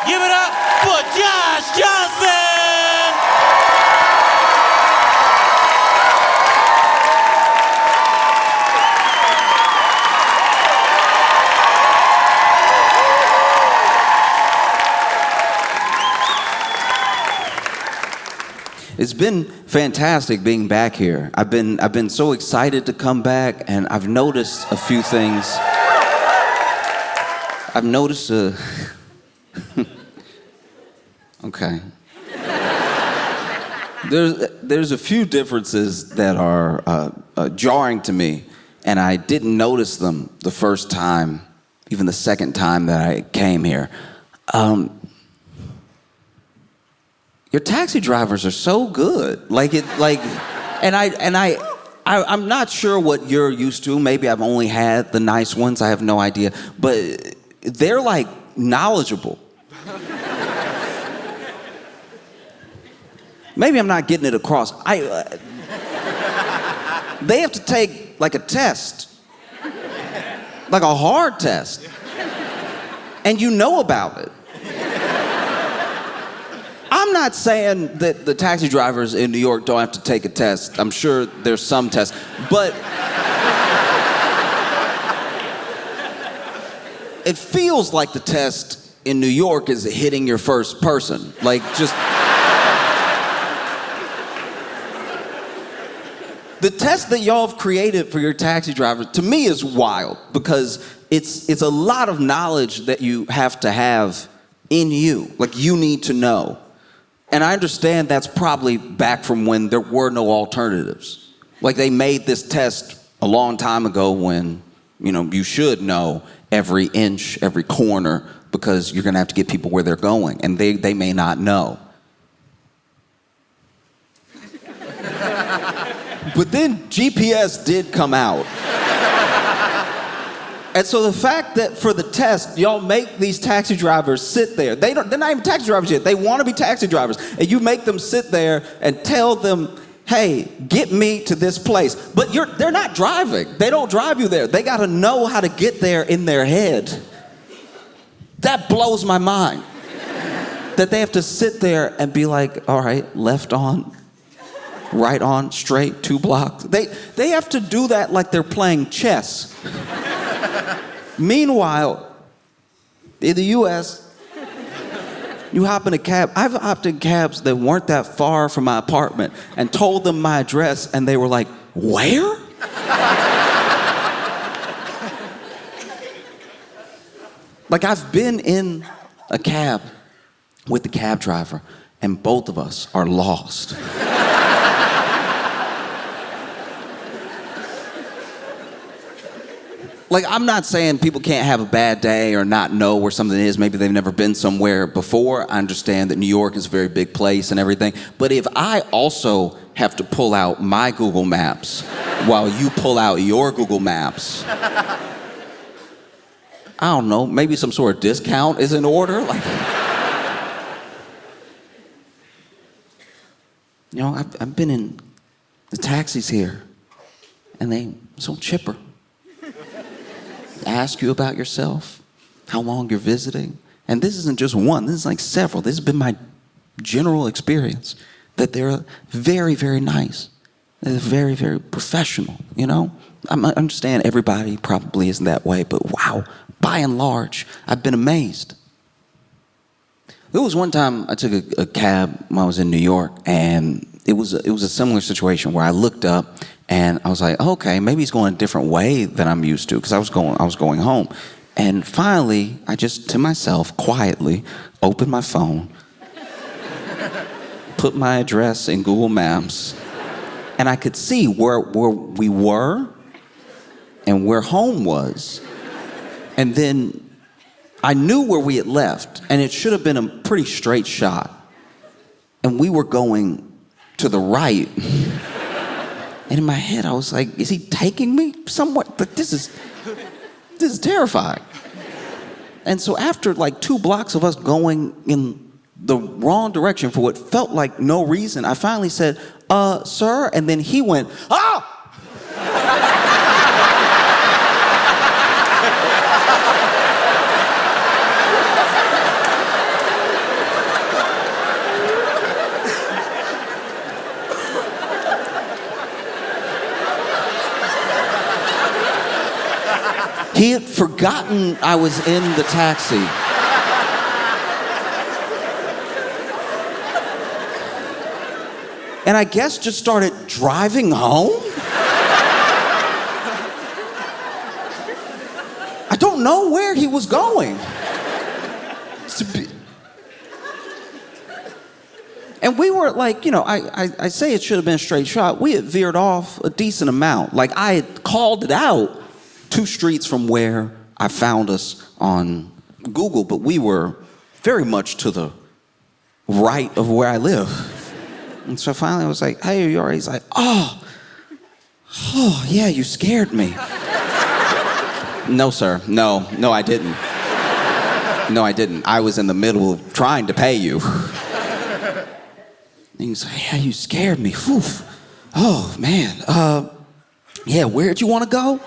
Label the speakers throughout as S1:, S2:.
S1: Give it up for Josh Johnson!
S2: It's been fantastic being back here. I've been so excited to come back, and I've noticed a few things. I've noticed okay. There's a few differences that are jarring to me, and I didn't notice them the first time, even the second time that I came here. Your taxi drivers are so good. I'm not sure what you're used to. Maybe I've only had the nice ones. I have no idea. But they're like knowledgeable. Maybe I'm not getting it across. They have to take like a test, like a hard test, and you know about it. I'm not saying that the taxi drivers in New York don't have to take a test. I'm sure there's some tests, but it feels like the test in New York is hitting your first person. Like just the test that y'all have created for your taxi drivers, to me, is wild because it's a lot of knowledge that you have to have in you. Like you need to know. And I understand that's probably back from when there were no alternatives. Like they made this test a long time ago when, you should know every inch, every corner, because you're gonna have to get people where they're going, and they may not know. But then GPS did come out. And so the fact that for the test, y'all make these taxi drivers sit there. They're not even taxi drivers yet. They want to be taxi drivers. And you make them sit there and tell them, hey, get me to this place. But they're not driving. They don't drive you there. They got to know how to get there in their head. That blows my mind. That they have to sit there and be like, all right, left on, right on, straight, 2 blocks. They have to do that like they're playing chess. Meanwhile, in the U.S., you hop in a cab. I've hopped in cabs that weren't that far from my apartment and told them my address, and they were like, where? Like, I've been in a cab with the cab driver, and both of us are lost. Like, I'm not saying people can't have a bad day or not know where something is. Maybe they've never been somewhere before. I understand that New York is a very big place and everything. But if I also have to pull out my Google Maps while you pull out your Google Maps, I don't know, maybe some sort of discount is in order. Like, I've been in the taxis here, and they're so chipper. Ask you about yourself, how long you're visiting. And this isn't just one, this is like several. This has been my general experience, that they're very, very nice. They're very, very professional, I understand everybody probably isn't that way, but wow, by and large, I've been amazed. There was one time I took a cab when I was in New York, and it was a similar situation where I looked up and I was like, okay, maybe he's going a different way than I'm used to, because I was going home. And finally, I just, to myself, quietly, opened my phone, put my address in Google Maps, and I could see where we were and where home was. And then I knew where we had left, and it should have been a pretty straight shot. And we were going to the right. And in my head, I was like, is he taking me somewhere? But this is terrifying. And so after like 2 blocks of us going in the wrong direction for what felt like no reason, I finally said, sir, and then he went, oh! forgotten I was in the taxi. And I guess just started driving home. I don't know where he was going. And we were like, you know, I say it should have been a straight shot. We had veered off a decent amount. Like, I had called it out 2 streets from where I found us on Google, but we were very much to the right of where I live. And so finally I was like, hey, are you all right? He's like, oh, yeah, you scared me. No, sir. No, I didn't. No, I didn't. I was in the middle of trying to pay you. And he's like, yeah, you scared me. Whew. Oh, man. Yeah, where'd you want to go?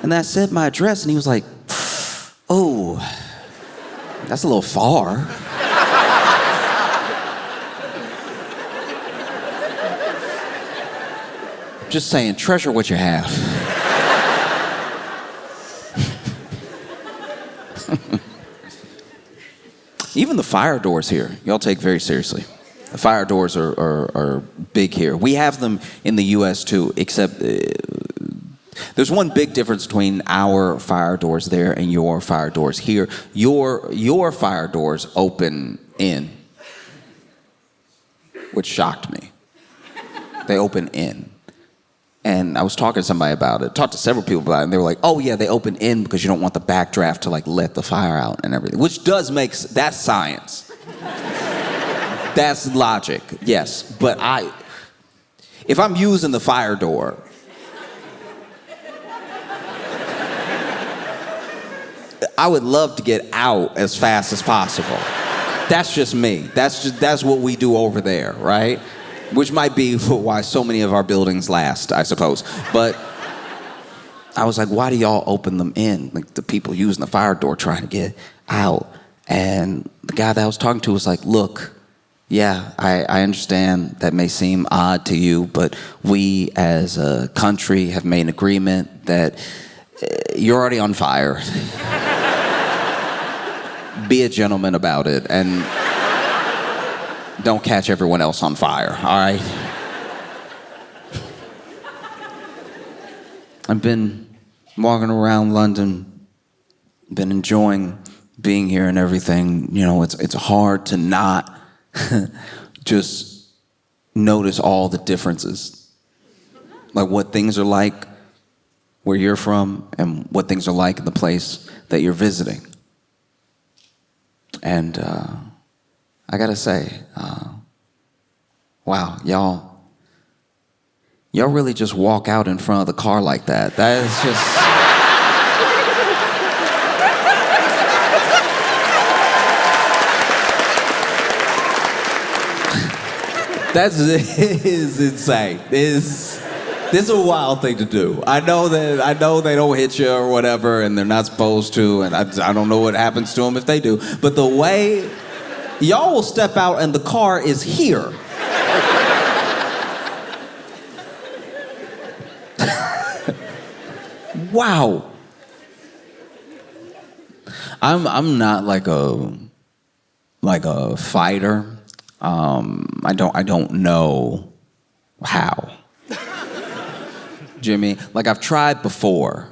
S2: And I said my address, and he was like, oh, that's a little far. Just saying, treasure what you have. Even the fire doors here, y'all take very seriously. The fire doors are big here. We have them in the U.S. too, except there's one big difference between our fire doors there and your fire doors here. Your fire doors open in, which shocked me. They open in. And I was talking to somebody about it, talked to several people about it, and they were like, oh yeah, they open in because you don't want the backdraft to like let the fire out and everything, which does make, that's science. That's logic, yes. But if I'm using the fire door, I would love to get out as fast as possible. That's just me. That's what we do over there, right? Which might be why so many of our buildings last, I suppose. But I was like, why do y'all open them in? Like the people using the fire door trying to get out. And the guy that I was talking to was like, look, yeah, I understand that may seem odd to you, but we as a country have made an agreement that you're already on fire. Be a gentleman about it and don't catch everyone else on fire, all right? I've been walking around London, been enjoying being here and everything. You know, it's hard to not just notice all the differences. Like what things are like where you're from and what things are like in the place that you're visiting. And I gotta say, wow, y'all really just walk out in front of the car like that. That is just... That is insane. This is a wild thing to do. I know they don't hit you or whatever, and they're not supposed to, and I don't know what happens to them if they do. But the way y'all will step out and the car is here. Wow. I'm not like a fighter. I don't know how. Jimmy, like I've tried before,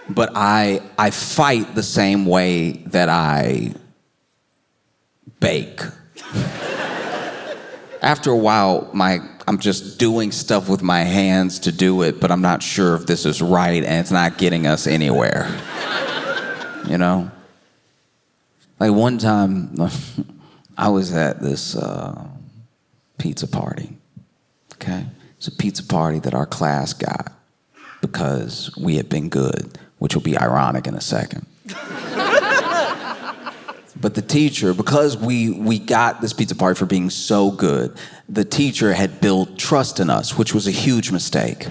S2: but I fight the same way that I bake. After a while, I'm just doing stuff with my hands to do it, but I'm not sure if this is right and it's not getting us anywhere. You know? Like one time, I was at this pizza party, okay? It's a pizza party that our class got because we had been good, which will be ironic in a second. But the teacher, because we got this pizza party for being so good, the teacher had built trust in us, which was a huge mistake.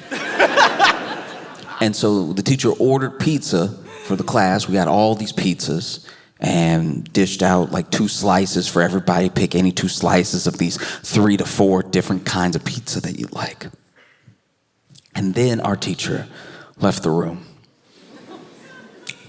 S2: And so the teacher ordered pizza for the class. We got all these pizzas and dished out like 2 slices for everybody. Pick any 2 slices of these 3 to 4 different kinds of pizza that you like. And then our teacher left the room.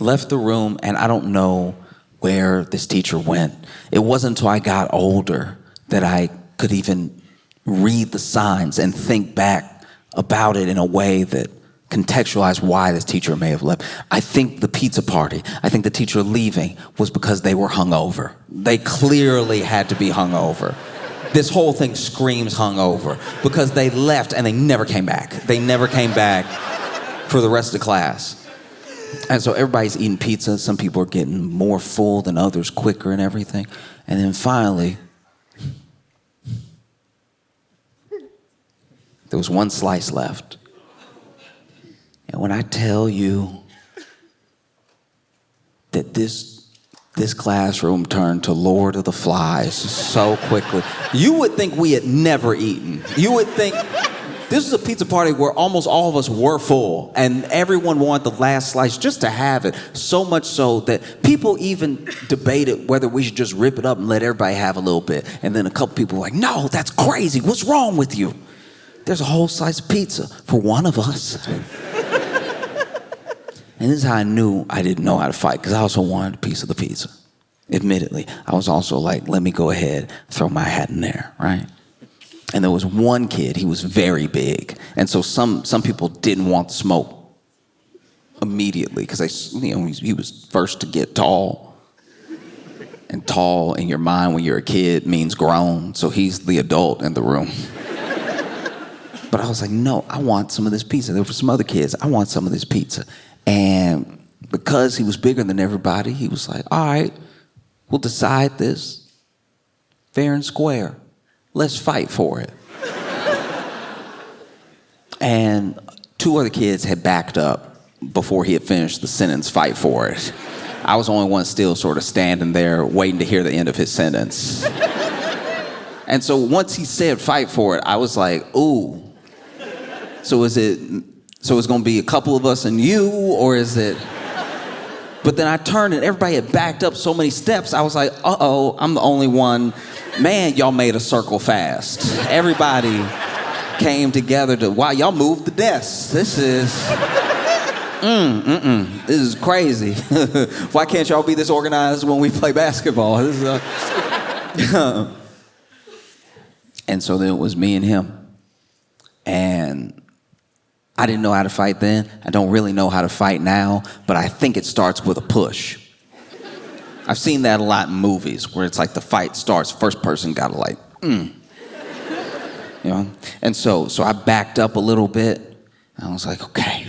S2: left the room, and I don't know where this teacher went. It wasn't until I got older that I could even read the signs and think back about it in a way that contextualized why this teacher may have left. I think the pizza party, I think the teacher leaving was because they were hungover. They clearly had to be hungover. This whole thing screams hungover because they left and they never came back. They never came back for the rest of the class. And so everybody's eating pizza. Some people are getting more full than others quicker and everything. And then finally, there was one slice left. And when I tell you that this classroom turned to Lord of the Flies so quickly, you would think we had never eaten. You would think this was a pizza party where almost all of us were full, and everyone wanted the last slice just to have it, so much so that people even debated whether we should just rip it up and let everybody have a little bit. And then a couple people were like, no, that's crazy. What's wrong with you? There's a whole slice of pizza for one of us. And this is how I knew I didn't know how to fight, because I also wanted a piece of the pizza. Admittedly, I was also like, let me go ahead, throw my hat in there, right? And there was one kid, he was very big. And so some people didn't want the smoke immediately, because he was first to get tall. And tall in your mind when you're a kid means grown, so he's the adult in the room. But I was like, no, I want some of this pizza. There were some other kids, I want some of this pizza. And because he was bigger than everybody, he was like, all right, we'll decide this fair and square. Let's fight for it. And two other kids had backed up before he had finished the sentence, fight for it. I was the only one still sort of standing there waiting to hear the end of his sentence. And so once he said fight for it, I was like, ooh. So it's gonna be a couple of us and you, or is it? But then I turned and everybody had backed up so many steps, I was like, uh-oh, I'm the only one. Man, y'all made a circle fast. Everybody came together to, wow, y'all moved the desks. This is, this is crazy. Why can't y'all be this organized when we play basketball? This is, And so then it was me and him. And I didn't know how to fight then. I don't really know how to fight now, but I think it starts with a push. I've seen that a lot in movies where it's like the fight starts, first person gotta like, you know? And so I backed up a little bit. And I was like, okay.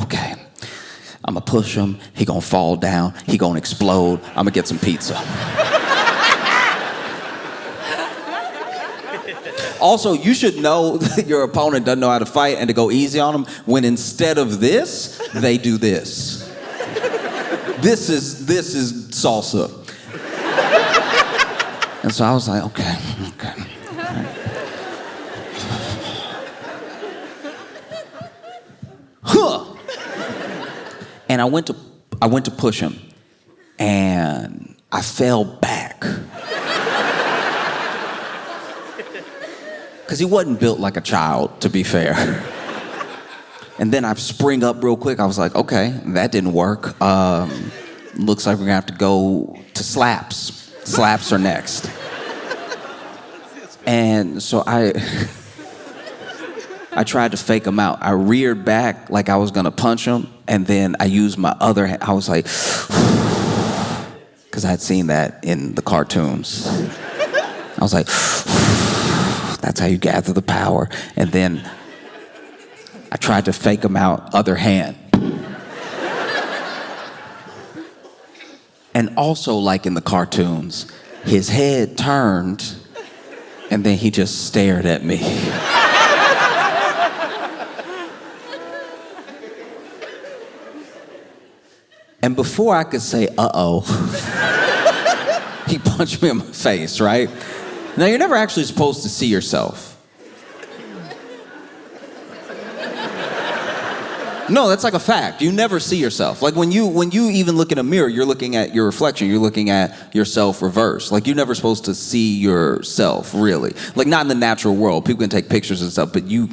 S2: Okay. I'm gonna push him. He gonna fall down. He gonna explode. I'm gonna get some pizza. Also, you should know that your opponent doesn't know how to fight and to go easy on them when instead of this, they do this. This is salsa. And so I was like, okay. Right. Huh. And I went to push him, and I fell back. Because he wasn't built like a child, to be fair. And then I spring up real quick. I was like, okay, that didn't work. Looks like we're gonna have to go to slaps. Slaps are next. And so I tried to fake him out. I reared back like I was gonna punch him, and then I used my other hand. I was like, because I had seen that in the cartoons. I was like, that's how you gather the power. And then I tried to fake him out, other hand. And also, like in the cartoons, his head turned, and then he just stared at me. And before I could say, uh-oh, he punched me in my face, right? Now, you're never actually supposed to see yourself. No, that's like a fact. You never see yourself. Like when you even look in a mirror, you're looking at your reflection. You're looking at yourself reversed. Like you're never supposed to see yourself, really. Like not in the natural world. People can take pictures and stuff, but you're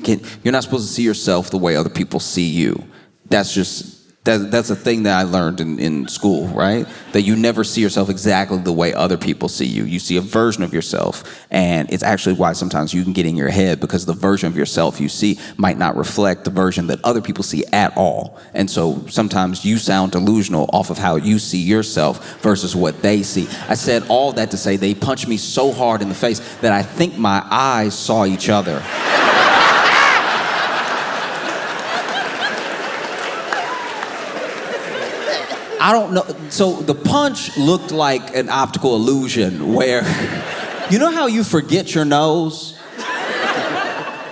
S2: not supposed to see yourself the way other people see you. That's just That's a thing that I learned in school, right? That you never see yourself exactly the way other people see you. You see a version of yourself, and it's actually why sometimes you can get in your head, because the version of yourself you see might not reflect the version that other people see at all. And so sometimes you sound delusional off of how you see yourself versus what they see. I said all that to say they punched me so hard in the face that I think my eyes saw each other. I don't know. So the punch looked like an optical illusion where, you know how you forget your nose?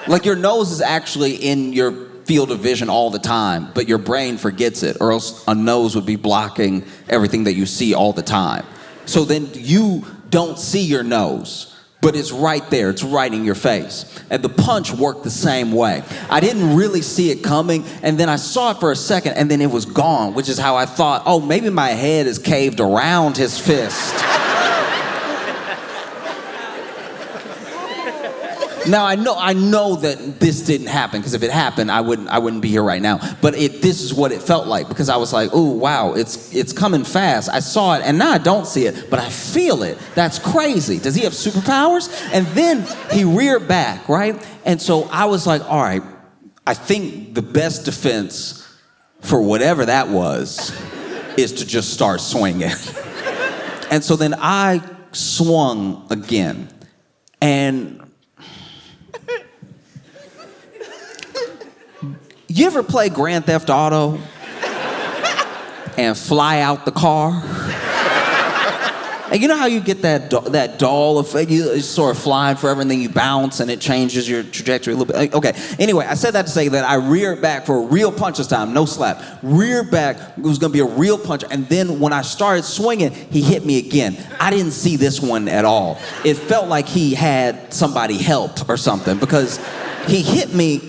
S2: Like your nose is actually in your field of vision all the time, but your brain forgets it, or else a nose would be blocking everything that you see all the time. So then you don't see your nose, but it's right there. It's right in your face. And the punch worked the same way. I didn't really see it coming, and then I saw it for a second, and then it was gone, which is how I thought, oh, maybe my head is caved around his fist. Now, I know that this didn't happen, because if it happened, I wouldn't be here right now. But this is what it felt like, because I was like, oh, wow, it's coming fast. I saw it, and now I don't see it, but I feel it. That's crazy. Does he have superpowers? And then he reared back, right? And so I was like, all right, I think the best defense for whatever that was is to just start swinging. And so then I swung again, and you ever play Grand Theft Auto and fly out the car? And you know how you get that doll effect? You're sort of flying forever, and then you bounce, and it changes your trajectory a little bit. Okay, anyway, I said that to say that I reared back for a real punch this time, no slap. Reared back, it was gonna be a real punch, and then when I started swinging, he hit me again. I didn't see this one at all. It felt like he had somebody helped or something, because he hit me,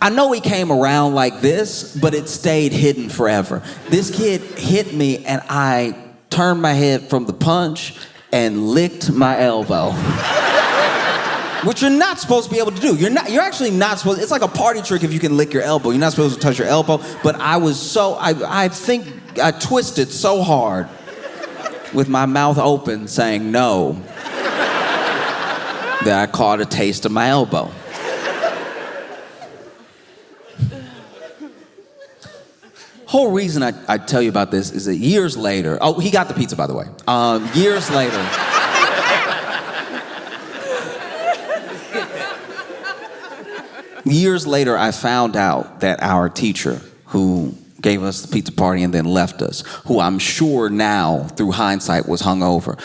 S2: I know he came around like this, but it stayed hidden forever. This kid hit me, and I turned my head from the punch and licked my elbow. Which you're not supposed to be able to do. You're actually not supposed, it's like a party trick if you can lick your elbow. You're not supposed to touch your elbow, but I think I twisted so hard with my mouth open saying no that I caught a taste of my elbow. Whole reason I tell you about this is that years later, oh, he got the pizza, by the way. Years later, I found out that our teacher, who gave us the pizza party and then left us, who I'm sure now, through hindsight, was hungover,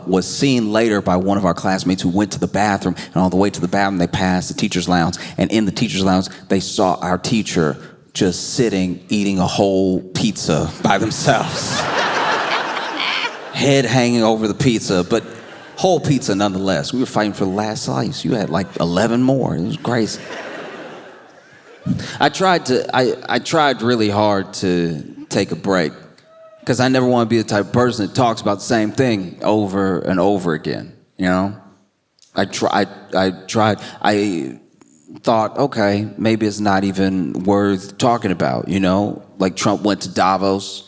S2: was seen later by one of our classmates who went to the bathroom, and on the way to the bathroom, they passed the teacher's lounge, and in the teacher's lounge, they saw our teacher just sitting, eating a whole pizza by themselves. Head hanging over the pizza, but whole pizza nonetheless. We were fighting for the last slice. You had like 11 more. It was crazy. I tried really hard to take a break, because I never want to be the type of person that talks about the same thing over and over again, you know? I tried. I thought, okay, maybe it's not even worth talking about, you know? Like Trump went to Davos.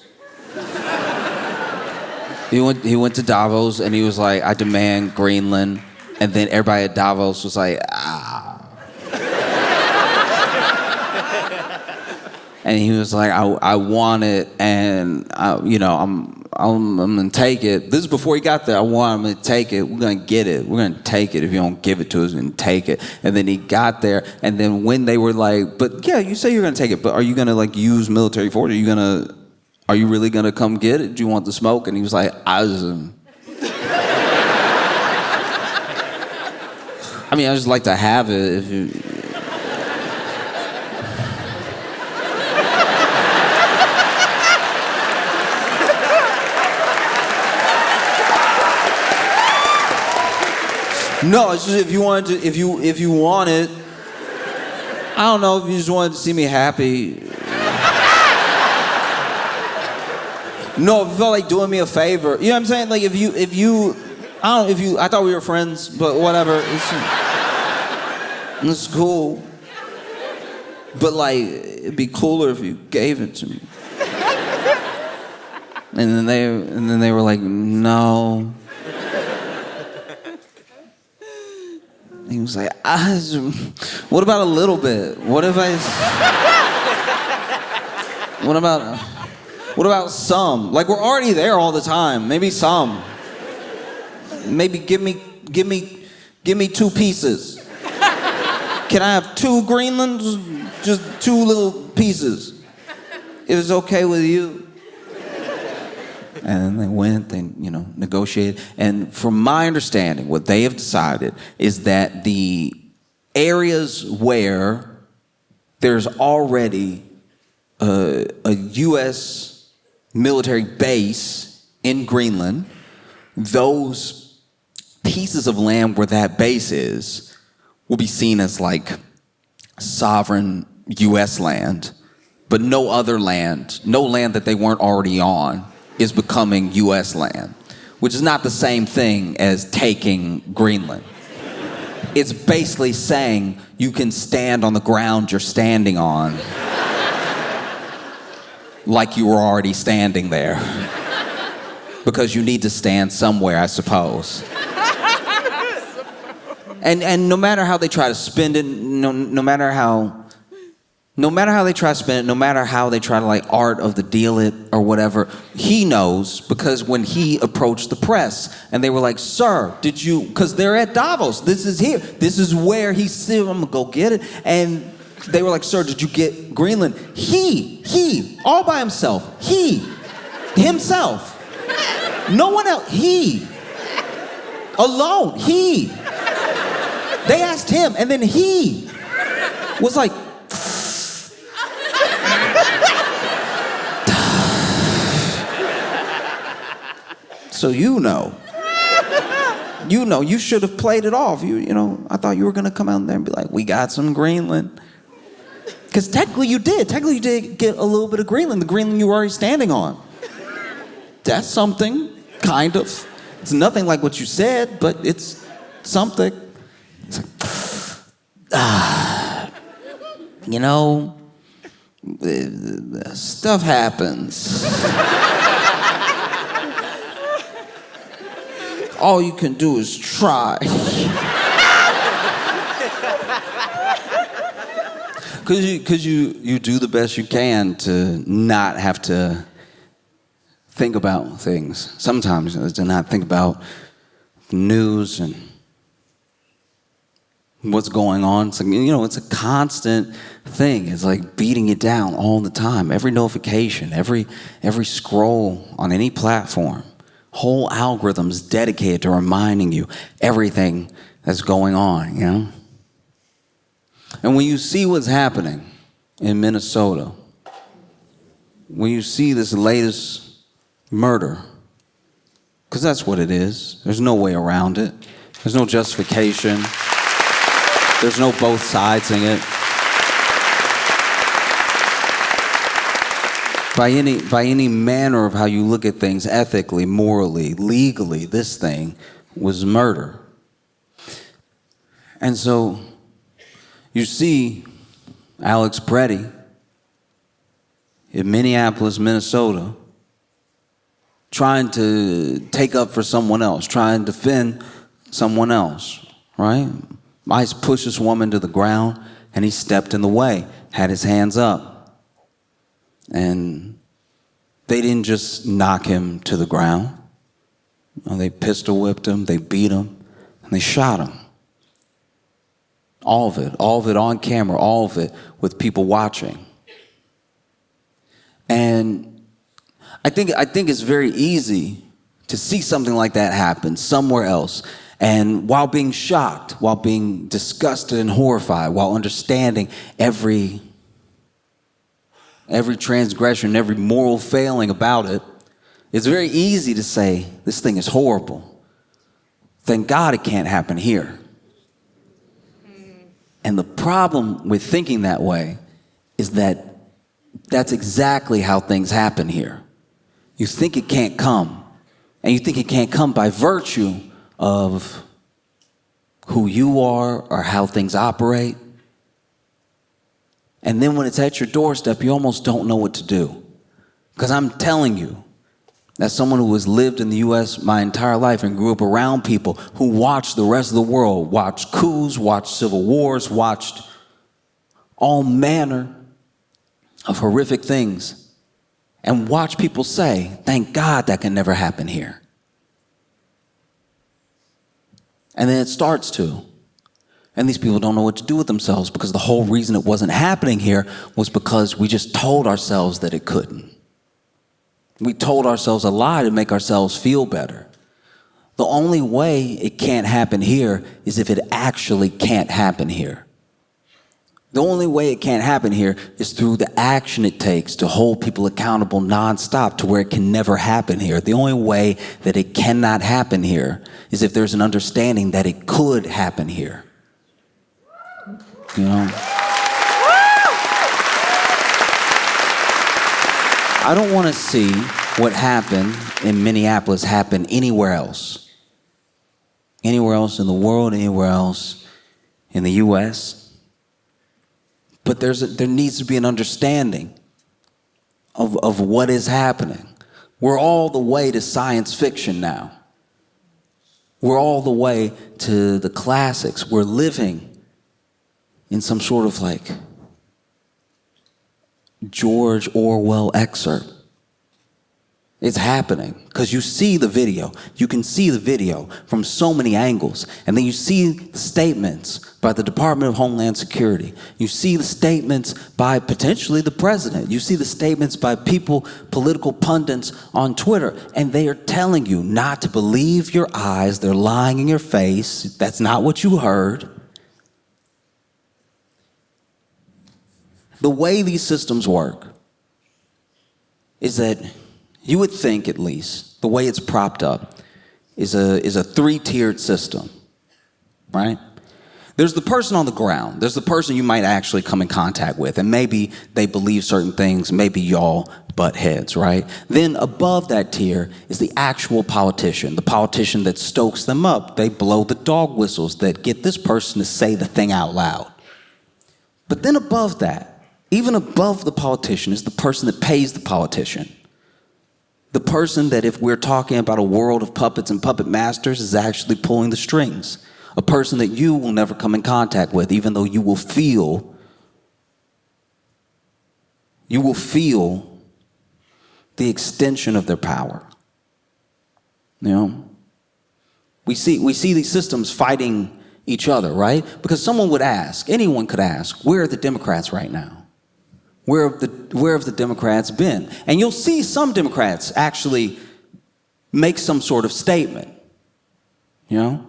S2: He went to Davos, and he was like, I demand Greenland. And then everybody at Davos was like, ah. And he was like, I want it, and I'm gonna take it. This is before he got there. I'm gonna take it. We're gonna get it. We're gonna take it. If you don't give it to us, we're gonna take it. And then he got there, and then when they were like, but yeah, you say you're gonna take it, but are you gonna like use military force? Are you really gonna come get it? Do you want the smoke? And he was like, I just like to have it if you. No, it's just if you want it, I don't know, if you just wanted to see me happy. No, if you felt like doing me a favor. You know what I'm saying? Like I thought we were friends, but whatever. It's cool. But like, it'd be cooler if you gave it to me. And then they were like, no. He was like, what about a little bit? What about some? Like, we're already there all the time. Maybe some. Maybe give me 2 pieces. Can I have 2 Greenlands? Just 2 little pieces. If it's okay with you. And then they went, they, negotiated. And from my understanding, what they have decided is that the areas where there's already a U.S. military base in Greenland, those pieces of land where that base is will be seen as like sovereign U.S. land, but no other land, no land that they weren't already on, is becoming U.S. land, which is not the same thing as taking Greenland. It's basically saying you can stand on the ground you're standing on like you were already standing there. Because you need to stand somewhere, I suppose. And no matter how they try to spend it, no matter how they try to spend it, no matter how they try to like art of the deal it or whatever, he knows, because when he approached the press and they were like, sir, did you, because they're at Davos, this is here, this is where he's sitting, I'm gonna go get it. And they were like, sir, did you get Greenland? He, all by himself, himself, no one else, he, alone, he. They asked him, and then he was like, so you should have played it off. I thought you were gonna come out there and be like, we got some Greenland. Because technically you did get a little bit of Greenland, the Greenland you were already standing on. That's something, kind of. It's nothing like what you said, but it's something. It's like, stuff happens. All you can do is try. Because you do the best you can to not have to think about things. Sometimes to not think about the news and what's going on. It's like, it's a constant thing. It's like beating it down all the time. Every notification, every scroll on any platform. Whole algorithms dedicated to reminding you everything that's going on, And when you see what's happening in Minnesota, when you see this latest murder, because that's what it is. There's no way around it. There's no justification. There's no both sides in it. By any manner of how you look at things, ethically, morally, legally, this thing was murder. And so you see Alex Preddy in Minneapolis, Minnesota, trying to take up for someone else, trying to defend someone else, right? ICE pushed this woman to the ground, and he stepped in the way, had his hands up. And they didn't just knock him to the ground. They pistol whipped him, they beat him, and they shot him. All of it on camera, all of it with people watching. And I think it's very easy to see something like that happen somewhere else, and while being shocked, while being disgusted and horrified, while understanding every transgression, every moral failing about it, it's very easy to say, this thing is horrible. Thank God it can't happen here. And the problem with thinking that way is that that's exactly how things happen here. You think it can't come, and you think it can't come by virtue of who you are or how things operate. And then when it's at your doorstep, you almost don't know what to do. Because I'm telling you, as someone who has lived in the U.S. my entire life and grew up around people who watched the rest of the world, watched coups, watched civil wars, watched all manner of horrific things, and watch people say, thank God that can never happen here. And then it starts to. And these people don't know what to do with themselves because the whole reason it wasn't happening here was because we just told ourselves that it couldn't. We told ourselves a lie to make ourselves feel better. The only way it can't happen here is if it actually can't happen here. The only way it can't happen here is through the action it takes to hold people accountable nonstop to where it can never happen here. The only way that it cannot happen here is if there's an understanding that it could happen here. You know? I don't want to see what happened in Minneapolis happen anywhere else. Anywhere else in the world, anywhere else in the U.S. But there needs to be an understanding of what is happening. We're all the way to science fiction now. We're all the way to the classics. We're living in some sort of like George Orwell excerpt. It's happening because you see the video. You can see the video from so many angles. And then you see the statements by the Department of Homeland Security. You see the statements by potentially the president. You see the statements by people, political pundits on Twitter. And they are telling you not to believe your eyes. They're lying in your face. That's not what you heard. The way these systems work is that you would think, at least, the way it's propped up is a three-tiered system, right? There's the person on the ground. There's the person you might actually come in contact with, and maybe they believe certain things, maybe y'all butt heads, right? Then above that tier is the actual politician, the politician that stokes them up. They blow the dog whistles that get this person to say the thing out loud. But then above that, even above the politician, is the person that pays the politician. The person that, if we're talking about a world of puppets and puppet masters, is actually pulling the strings. A person that you will never come in contact with, even though you will feel the extension of their power. You know? We see these systems fighting each other, right? Because someone would ask, anyone could ask, where are the Democrats right now? Where have the Democrats been? And you'll see some Democrats actually make some sort of statement, you know?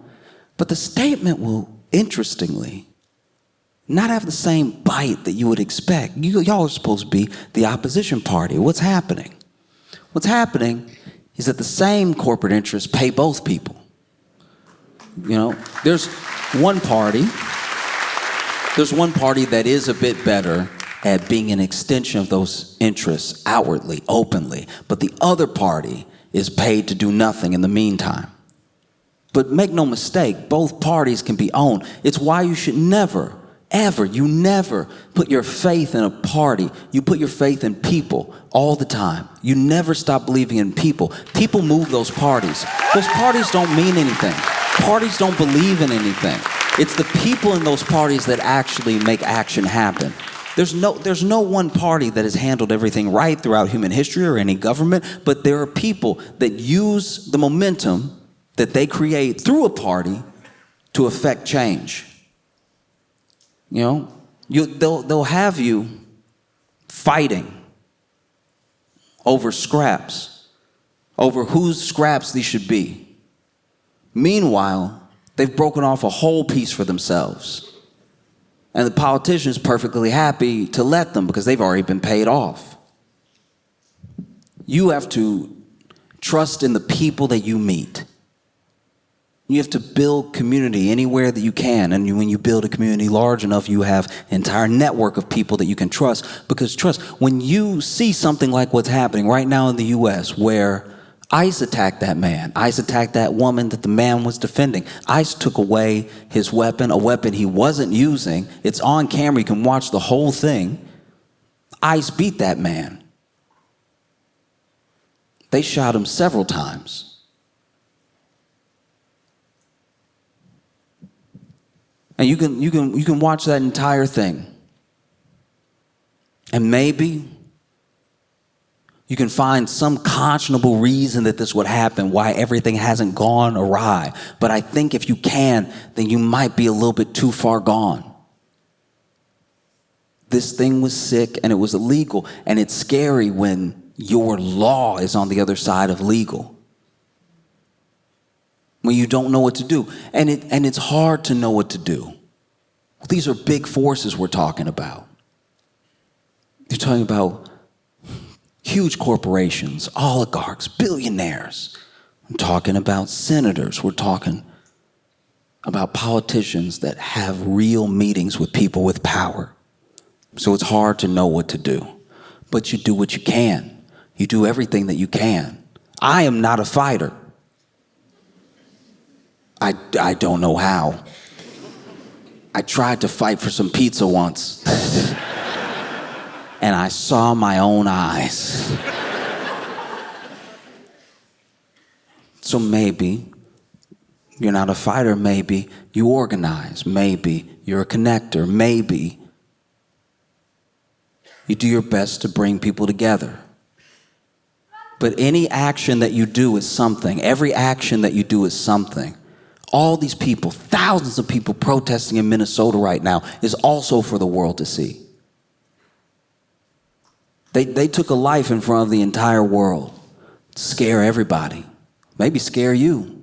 S2: But the statement will, interestingly, not have the same bite that you would expect. Y'all are supposed to be the opposition party. What's happening? What's happening is that the same corporate interests pay both people. You know, there's one party that is a bit better at being an extension of those interests outwardly, openly. But the other party is paid to do nothing in the meantime. But make no mistake, both parties can be owned. It's why you should never, ever, you never put your faith in a party. You put your faith in people all the time. You never stop believing in people. People move those parties. Those parties don't mean anything. Parties don't believe in anything. It's the people in those parties that actually make action happen. There's no one party that has handled everything right throughout human history or any government, but there are people that use the momentum that they create through a party to affect change. You know, they'll have you fighting over scraps, over whose scraps these should be. Meanwhile, they've broken off a whole piece for themselves. And the politician is perfectly happy to let them because they've already been paid off. You have to trust in the people that you meet. You have to build community anywhere that you can. And when you build a community large enough, you have an entire network of people that you can trust. Because trust, when you see something like what's happening right now in the U.S., where ICE attacked that man. ICE attacked that woman that the man was defending. ICE took away his weapon, a weapon he wasn't using. It's on camera. You can watch the whole thing. ICE beat that man. They shot him several times. And you can watch that entire thing. And maybe you can find some conscionable reason that this would happen, why everything hasn't gone awry. But I think if you can, then you might be a little bit too far gone. This thing was sick and it was illegal. And it's scary when your law is on the other side of legal. When you don't know what to do. And it's hard to know what to do. These are big forces we're talking about. You're talking about huge corporations, oligarchs, billionaires. I'm talking about senators. We're talking about politicians that have real meetings with people with power. So it's hard to know what to do. But you do what you can. You do everything that you can. I am not a fighter. I don't know how. I tried to fight for some pizza once. And I saw my own eyes. So maybe you're not a fighter. Maybe you organize. Maybe you're a connector. Maybe you do your best to bring people together. But any action that you do is something. Every action that you do is something. All these people, thousands of people protesting in Minnesota right now is also for the world to see. They took a life in front of the entire world to scare everybody, maybe scare you,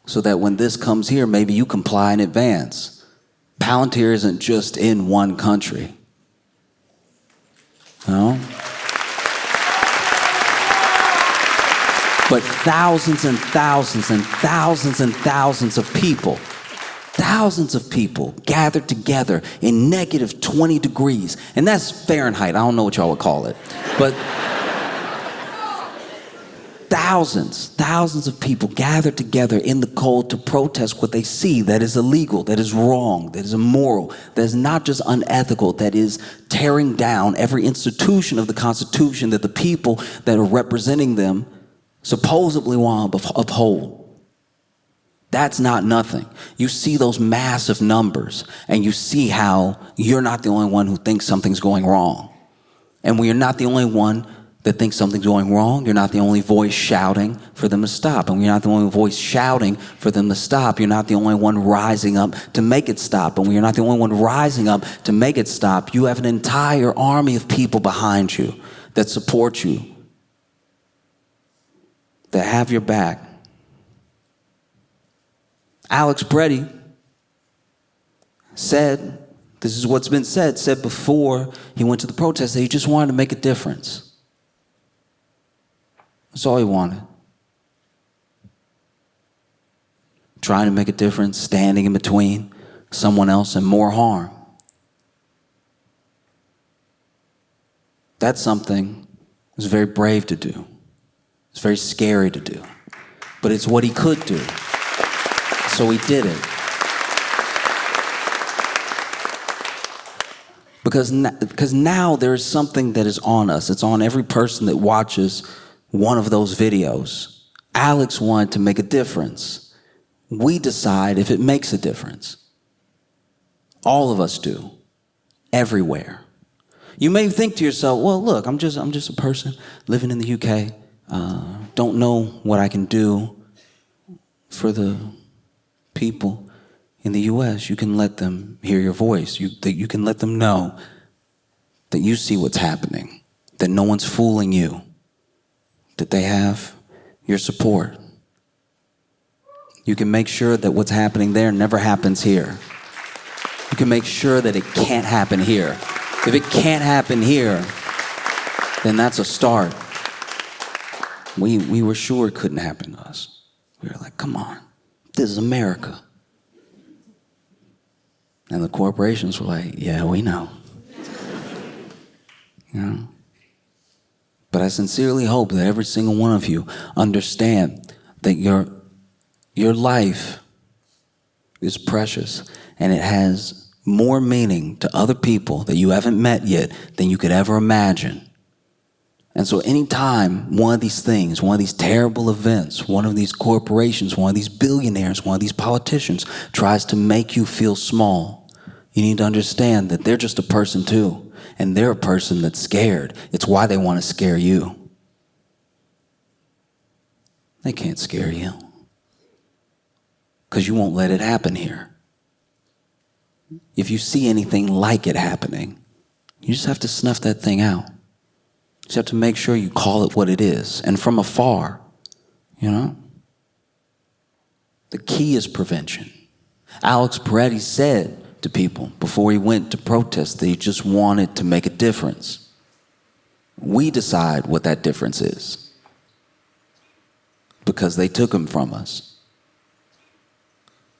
S2: so that when this comes here, maybe you comply in advance. Palantir isn't just in one country. You know? But thousands and thousands and thousands and thousands of people gathered together in negative 20 degrees. And that's Fahrenheit. I don't know what y'all would call it. But thousands of people gathered together in the cold to protest what they see that is illegal, that is wrong, that is immoral, that is not just unethical, that is tearing down every institution of the Constitution that the people that are representing them supposedly want to uphold. That's not nothing. You see those massive numbers and you see how you're not the only one who thinks something's going wrong. And when you're not the only one that thinks something's going wrong, you're not the only voice shouting for them to stop. And when you're not the only voice shouting for them to stop, you're not the only one rising up to make it stop. And when you're not the only one rising up to make it stop, you have an entire army of people behind you that support you, that have your back. Alex Preddy said, this is what's been said before he went to the protest, that he just wanted to make a difference. That's all he wanted. Trying to make a difference, standing in between someone else and more harm. That's something that's very brave to do. It's very scary to do. But it's what he could do. So he did it. Because now there's something that is on us. It's on every person that watches one of those videos. Alex wanted to make a difference. We decide if it makes a difference. All of us do. Everywhere. You may think to yourself, well, look, I'm just a person living in the UK. Don't know what I can do for the people in the U.S. You can let them hear your voice. You can let them know that you see what's happening, that no one's fooling you, that they have your support. You can make sure that what's happening there never happens here. You can make sure that it can't happen here. If it can't happen here, then that's a start. We were sure it couldn't happen to us. We were like, come on, this is America. And the corporations were like, yeah, we know. You know? But I sincerely hope that every single one of you understand that your life is precious and it has more meaning to other people that you haven't met yet than you could ever imagine. And so anytime one of these things, one of these terrible events, one of these corporations, one of these billionaires, one of these politicians tries to make you feel small, you need to understand that they're just a person too. And they're a person that's scared. It's why they want to scare you. They can't scare you because you won't let it happen here. If you see anything like it happening, you just have to snuff that thing out. You just have to make sure you call it what it is. And from afar, the key is prevention. Alex Peretti said to people before he went to protest that he just wanted to make a difference. We decide what that difference is because they took him from us.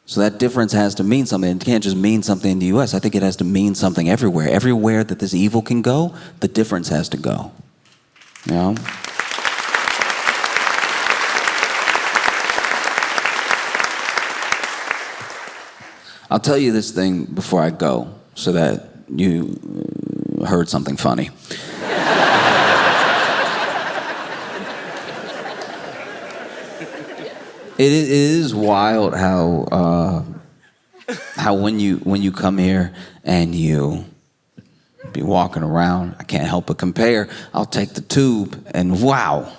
S2: So that difference has to mean something. It can't just mean something in the U.S. I think it has to mean something everywhere. Everywhere that this evil can go, the difference has to go. I'll tell you this thing before I go so that you heard something funny. It is wild how when you come here and you be walking around, I can't help but compare. I'll take the tube and wow,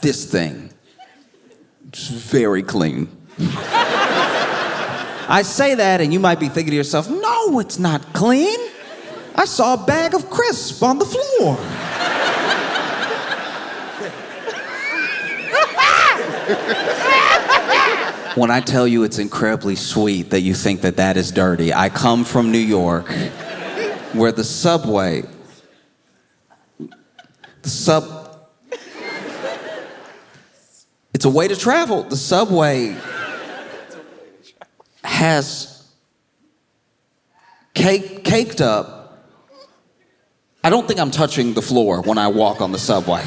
S2: this thing is very clean. I say that and you might be thinking to yourself, no, it's not clean. I saw a bag of crisps on the floor. When I tell you it's incredibly sweet that you think that that is dirty, I come from New York, where the subway, it's a way to travel. The subway has caked up. I don't think I'm touching the floor when I walk on the subway.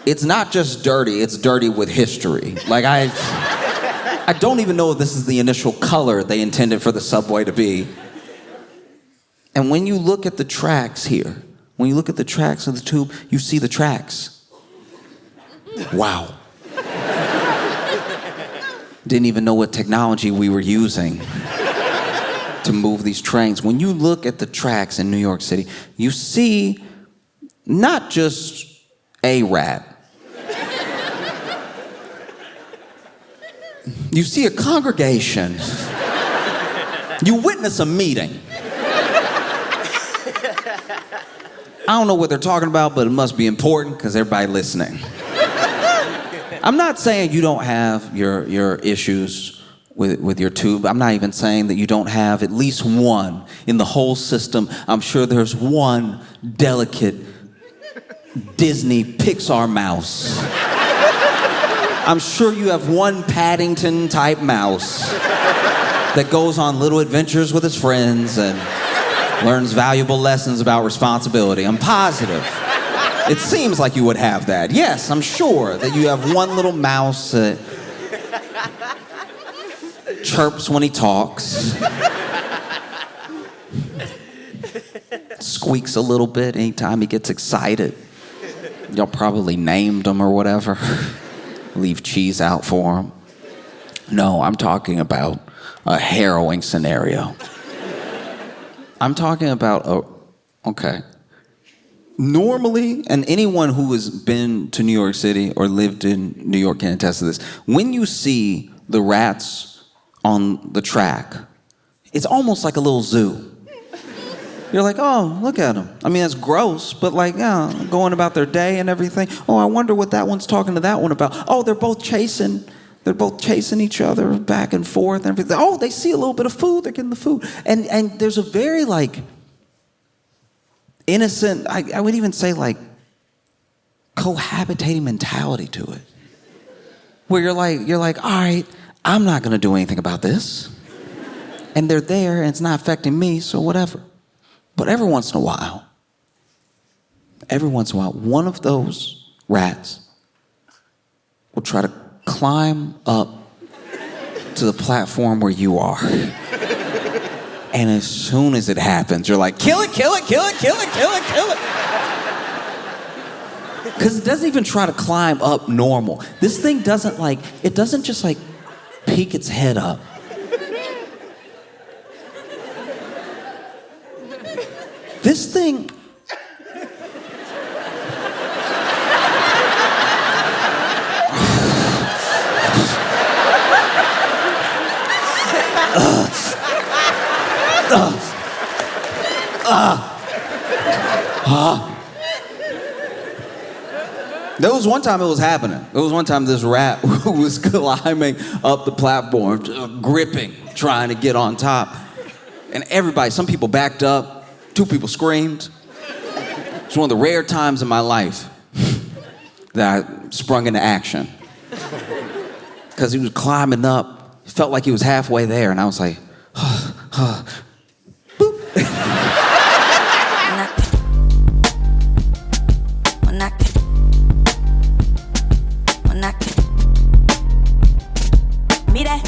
S2: It's not just dirty, it's dirty with history. Like I don't even know if this is the initial color they intended for the subway to be. And when you look at the tracks here, when you look at the tracks of the tube, you see the tracks. Wow. Didn't even know what technology we were using to move these trains. When you look at the tracks in New York City, you see not just a rat. You see a congregation. You witness a meeting. I don't know what they're talking about, but it must be important because everybody listening. I'm not saying you don't have your issues with your tube. I'm not even saying that you don't have at least one in the whole system. I'm sure there's one delicate Disney Pixar mouse. I'm sure you have one Paddington type mouse that goes on little adventures with his friends and learns valuable lessons about responsibility. I'm positive. It seems like you would have that. Yes, I'm sure that you have one little mouse that chirps when he talks, squeaks a little bit anytime he gets excited. Y'all probably named him or whatever. Leave cheese out for him. No, I'm talking about a harrowing scenario. I'm talking about okay. Normally, and anyone who has been to New York City or lived in New York can attest to this, when you see the rats on the track, it's almost like a little zoo. You're like, oh, look at them. I mean, that's gross, but like, yeah, going about their day and everything. Oh, I wonder what that one's talking to that one about. Oh, they're both chasing each other back and forth and everything. Oh, they see a little bit of food, they're getting the food. And there's a very like innocent, I would even say like cohabitating mentality to it. Where you're like, all right, I'm not gonna do anything about this. And they're there and it's not affecting me, so whatever. But every once in a while, every once in a while, one of those rats will try to climb up to the platform where you are. And as soon as it happens, you're like, kill it, kill it, kill it, kill it, kill it, kill it. Because it doesn't even try to climb up normal. This thing doesn't it doesn't just peek its head up. This thing... There was one time it was happening. There was one time this rat was climbing up the platform, gripping, trying to get on top. And everybody, some people backed up, 2 people screamed. It's one of the rare times in my life that I sprung into action. Because he was climbing up, it felt like he was halfway there, and I was like, boop.
S3: Mira,